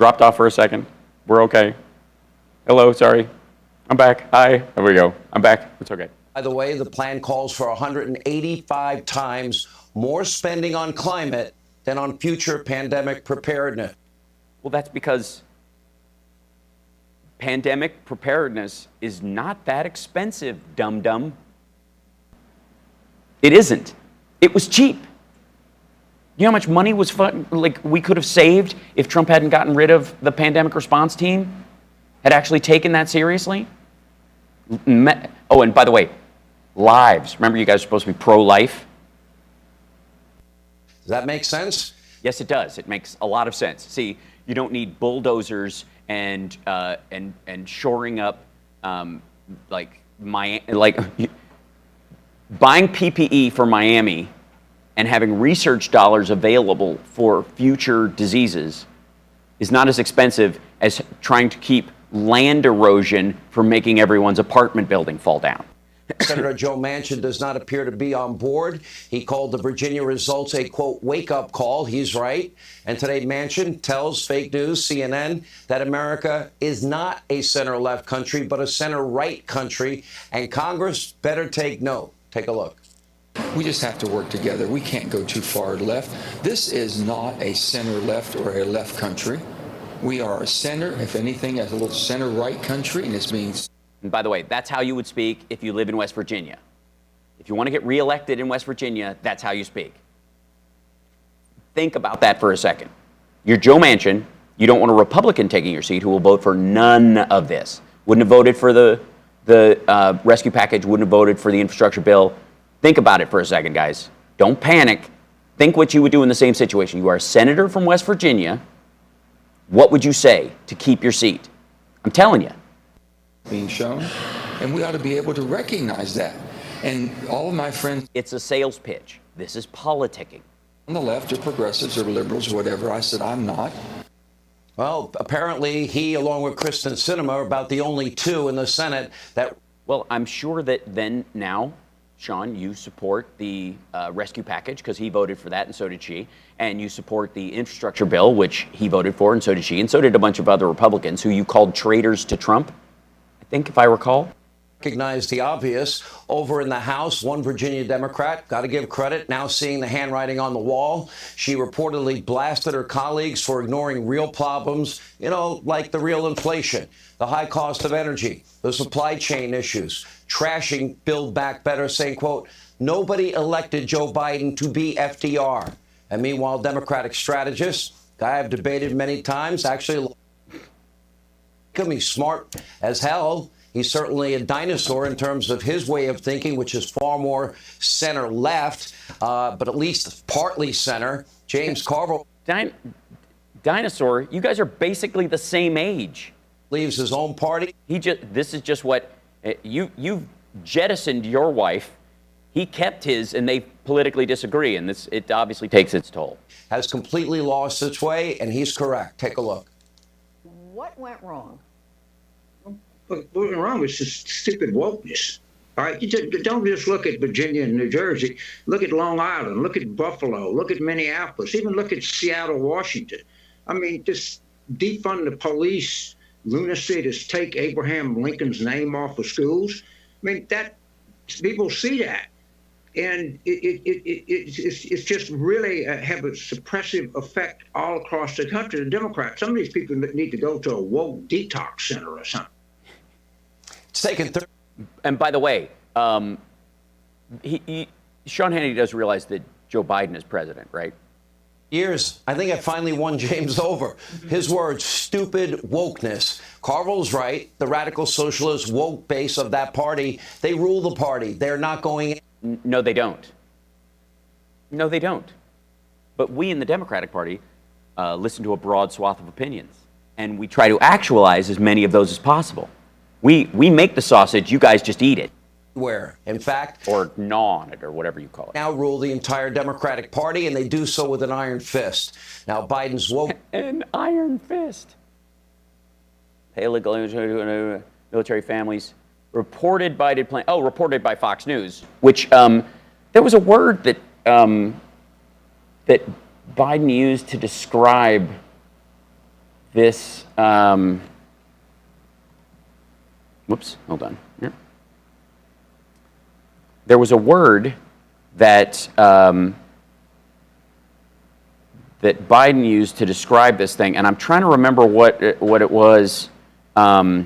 Dropped off for a second. We're okay. Hello, sorry. I'm back. Hi. There we go. I'm back. It's okay. By the way, the plan calls for 185 times more spending on climate than on future pandemic preparedness. Well, that's because pandemic preparedness is not that expensive, dum-dum. It isn't. It was cheap. You know how much money was we could have saved if Trump hadn't gotten rid of the pandemic response team? Had actually taken that seriously? Oh, and by the way, lives. Remember, you guys are supposed to be pro-life? Does that make sense? Yes, it does. It makes a lot of sense. See, you don't need bulldozers and shoring up buying PPE for Miami and having research dollars available for future diseases is not as expensive as trying to keep land erosion from making everyone's apartment building fall down. Senator Joe Manchin does not appear to be on board. He called the Virginia results a, quote, wake-up call. He's right. And today Manchin tells fake news, CNN, that America is not a center-left country, but a center-right country. And Congress better take note. Take a look. We just have to work together. We can't go too far left. This is not a center-left or a left country. We are a center, if anything, as a little center-right country, and this means... And by the way, that's how you would speak if you live in West Virginia. If you want to get reelected in West Virginia, that's how you speak. Think about that for a second. You're Joe Manchin. You don't want a Republican taking your seat who will vote for none of this. Wouldn't have voted for the rescue package, wouldn't have voted for the infrastructure bill. Think about it for a second, guys. Don't panic. Think what you would do in the same situation. You are a senator from West Virginia. What would you say to keep your seat? I'm telling you. Being shown, and we ought to be able to recognize that. And all of my friends... It's a sales pitch. This is politicking. On the left, or progressives, or liberals, or whatever. I said, I'm not. Well, apparently he, along with Kristen Sinema, are about the only two in the Senate that... Well, I'm sure that then now, Sean, you support the rescue package because he voted for that and so did she. And you support the infrastructure bill, which he voted for and so did she. And so did a bunch of other Republicans who you called traitors to Trump, I think, if I recall. Recognize the obvious. Over in the House, one Virginia Democrat, got to give credit, now seeing the handwriting on the wall. She reportedly blasted her colleagues for ignoring real problems, you know, like the real inflation, the high cost of energy, the supply chain issues, trashing Build Back Better, saying, quote, nobody elected Joe Biden to be FDR. And meanwhile, Democratic strategist, guy I've debated many times, actually, he's smart as hell. He's certainly a dinosaur in terms of his way of thinking, which is far more center-left, but at least partly center. James Carville. Dinosaur, you guys are basically the same age. Leaves his own party. This is just what, you've jettisoned your wife. He kept his, and they politically disagree, and it obviously takes its toll. Has completely lost its way, and he's correct. Take a look. What went wrong? What went wrong was just stupid wokeness. All right, don't just look at Virginia and New Jersey. Look at Long Island. Look at Buffalo. Look at Minneapolis. Even look at Seattle, Washington. I mean, just defund the police, lunacy to take Abraham Lincoln's name off of schools. I mean, that people see that, and it's just really have a suppressive effect all across the country. The Democrats, some of these people need to go to a woke detox center or something. And by the way, Sean Hannity does realize that Joe Biden is president, right? Years. I think I finally won James over. His words, stupid wokeness. Carville's right. The radical socialist woke base of that party, they rule the party. They're not going... No, they don't. No, they don't. But we in the Democratic Party listen to a broad swath of opinions, and we try to actualize as many of those as possible. We make the sausage, you guys just eat it. Where, in fact... Or gnaw on it, or whatever you call it. Now rule the entire Democratic Party, and they do so with an iron fist. Now Biden's woke... An iron fist. Pay illegal military families. Reported by Fox News, which there was a word that that Biden used to describe this, whoops, hold on. Here. There was a word that that Biden used to describe this thing, and I'm trying to remember what it was. Yeah,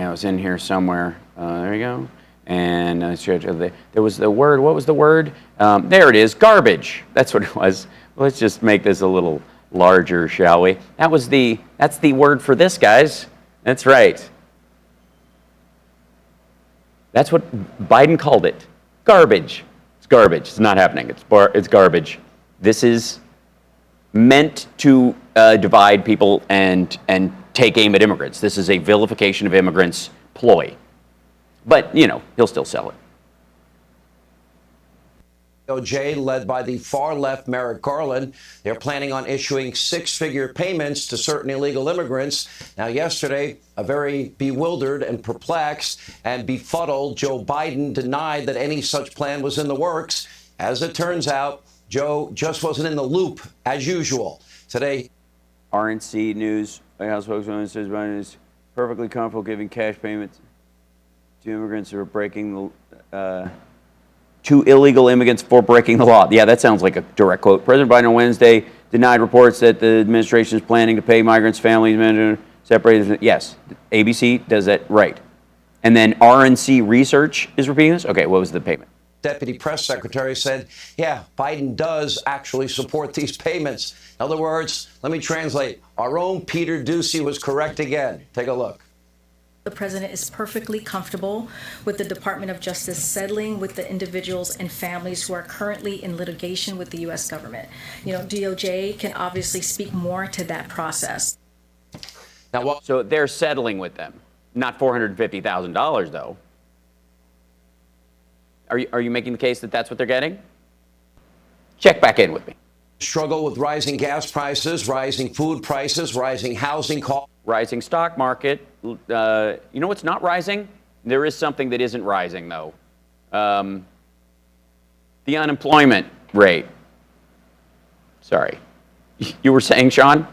it was in here somewhere. There you go. And there was the word. What was the word? There it is. Garbage. That's what it was. Let's just make this a little larger, shall we? That's the word for this, guys. That's right. That's what Biden called it. Garbage. It's garbage. It's not happening. It's garbage. This is meant to divide people and take aim at immigrants. This is a vilification of immigrants ploy. But, you know, he'll still sell it. DOJ, led by the far-left Merrick Garland, they're planning on issuing six-figure payments to certain illegal immigrants. Now, yesterday, a very bewildered and perplexed and befuddled Joe Biden denied that any such plan was in the works. As it turns out, Joe just wasn't in the loop, as usual. Today, RNC News, White House spokeswoman says Biden is perfectly comfortable giving cash payments to immigrants who are breaking the to illegal immigrants for breaking the law. Yeah, that sounds like a direct quote. President Biden on Wednesday denied reports that the administration is planning to pay migrants' families separated. Yes, ABC does that right. And then RNC Research is repeating this? Okay, what was the payment? Deputy Press Secretary said, yeah, Biden does actually support these payments. In other words, let me translate. Our own Peter Doocy was correct again. Take a look. The president is perfectly comfortable with the Department of Justice settling with the individuals and families who are currently in litigation with the U.S. government. You know, DOJ can obviously speak more to that process. Now, so they're settling with them, not $450,000 though. Are you making the case that that's what they're getting? Check back in with me. Struggle with rising gas prices, rising food prices, rising housing costs. Rising stock market. You know what's not rising? There is something that isn't rising, though. The unemployment rate. Sorry. You were saying, Sean?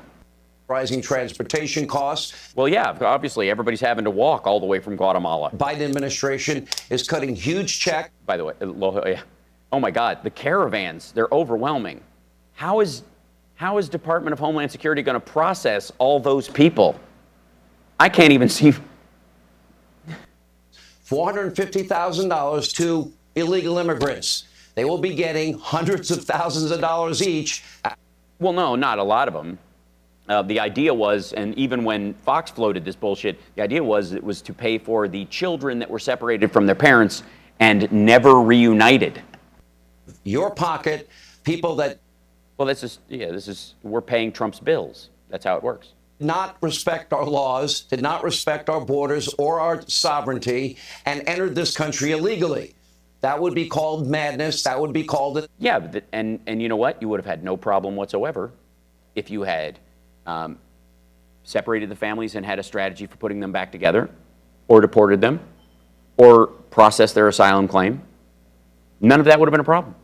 Rising transportation costs. Well, yeah, obviously, everybody's having to walk all the way from Guatemala. Biden administration is cutting huge checks. By the way, oh my God, the caravans, they're overwhelming. How is Department of Homeland Security going to process all those people? I can't even see. $450,000 to illegal immigrants. They will be getting hundreds of thousands of dollars each. Well, no, not a lot of them. The idea was, and even when Fox floated this bullshit, the idea was it was to pay for the children that were separated from their parents and never reunited. Your pocket, people that... Well, we're paying Trump's bills. That's how it works. Not respect our laws, did not respect our borders or our sovereignty, and entered this country illegally. That would be called madness. That would be called... Yeah, and you know what? You would have had no problem whatsoever if you had separated the families and had a strategy for putting them back together, or deported them, or processed their asylum claim. None of that would have been a problem.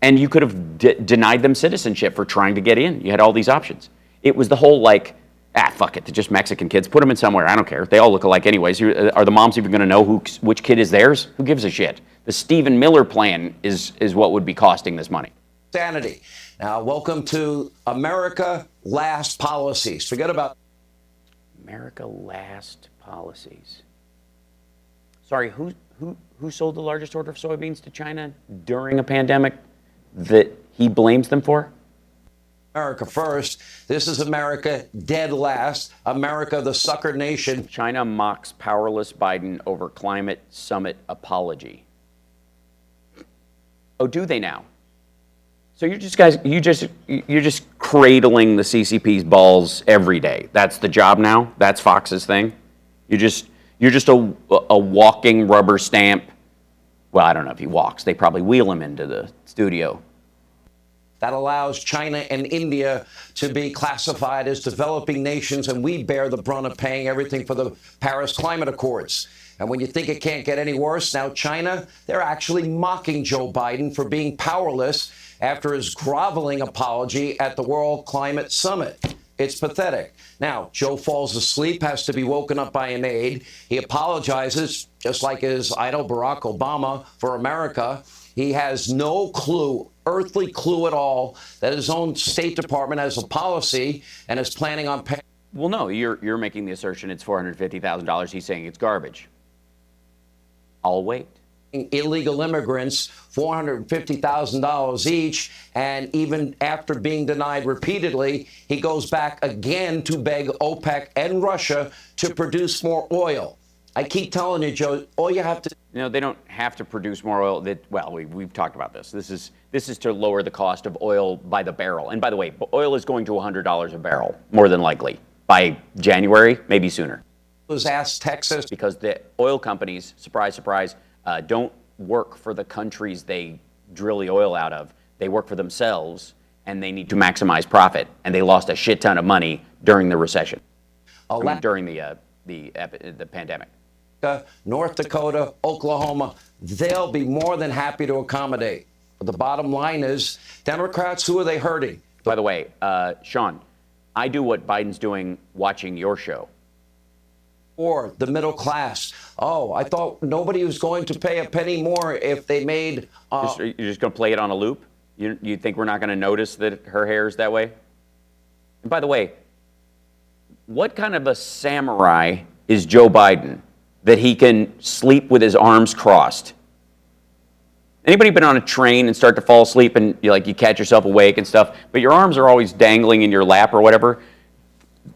And you could have denied them citizenship for trying to get in. You had all these options. It was the whole fuck it, they're just Mexican kids. Put them in somewhere. I don't care. They all look alike anyways. Are the moms even going to know which kid is theirs? Who gives a shit? The Stephen Miller plan is what would be costing this money. Sanity. Now, welcome to America Last Policies. Forget about America Last Policies. Sorry, who sold the largest order of soybeans to China during a pandemic that he blames them for? America First. This is America Dead Last. America, the sucker nation. China mocks powerless Biden over climate summit apology. Oh, do they now? So you're just cradling the CCP's balls every day. That's the job now. That's Fox's thing. You're just a walking rubber stamp. Well, I don't know if he walks. They probably wheel him into the studio. That allows China and India to be classified as developing nations, and we bear the brunt of paying everything for the Paris Climate Accords. And when you think it can't get any worse, now China, they're actually mocking Joe Biden for being powerless after his groveling apology at the World Climate Summit. It's pathetic. Now, Joe falls asleep, has to be woken up by an aide. He apologizes, just like his idol Barack Obama, for America. He has no clue, earthly clue at all, that his own State Department has a policy and is planning on paying. Well, no, you're making the assertion it's $450,000. He's saying it's garbage. I'll wait. Illegal immigrants $450,000 each, and even after being denied repeatedly, he goes back again to beg OPEC and Russia to produce more oil. I keep telling you, Joe, all you have to. No, they don't have to produce more oil. Well, we've talked about this. This is to lower the cost of oil by the barrel. And by the way, oil is going to $100 a barrel, more than likely, by January, maybe sooner. Was asked Texas because the oil companies, surprise, surprise, don't work for the countries they drill the oil out of. They work for themselves, and they need to maximize profit. And they lost a shit ton of money during the recession, during the pandemic. North Dakota, Oklahoma, they'll be more than happy to accommodate. But the bottom line is, Democrats, who are they hurting? By the way, Sean, I do what Biden's doing watching your show. Or the middle class. Oh, I thought nobody was going to pay a penny more if they made. You're just going to play it on a loop? You think we're not going to notice that her hair is that way? And by the way, what kind of a samurai is Joe Biden that he can sleep with his arms crossed? Anybody been on a train and start to fall asleep and you catch yourself awake and stuff, but your arms are always dangling in your lap or whatever?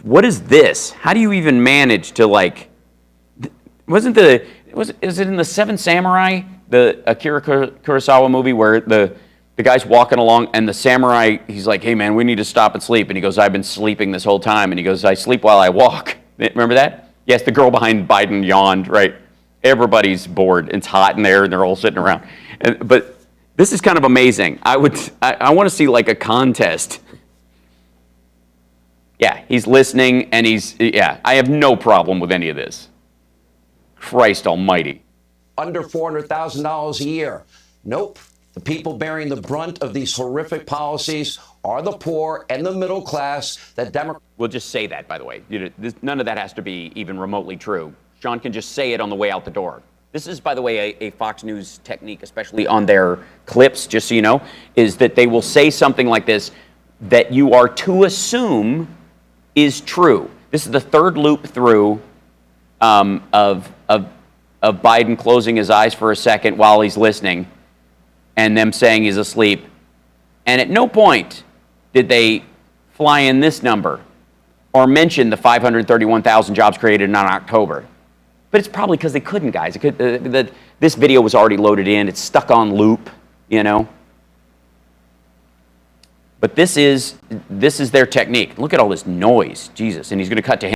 What is this? How do you even manage to is it in the Seven Samurai, the Akira Kurosawa movie where the guy's walking along and the samurai, he's like, hey man, we need to stop and sleep. And he goes, I've been sleeping this whole time. And he goes, I sleep while I walk. Remember that? Yes, the girl behind Biden yawned, right? Everybody's bored. It's hot in there and they're all sitting around. But this is kind of amazing. I want to see a contest. Yeah, he's listening and I have no problem with any of this. Christ almighty. Under $400,000 a year. Nope. The people bearing the brunt of these horrific policies are the poor and the middle class that Democrats. We'll just say that, by the way. None of that has to be even remotely true. Sean can just say it on the way out the door. This is, by the way, a Fox News technique, especially on their clips, just so you know, is that they will say something like this that you are to assume is true. This is the third loop through of Biden closing his eyes for a second while he's listening and them saying he's asleep. And at no point did they fly in this number or mention the 531,000 jobs created in October. But it's probably because they couldn't, guys. This video was already loaded in. It's stuck on loop, you know. But this is their technique. Look at all this noise, Jesus. And he's going to cut to him.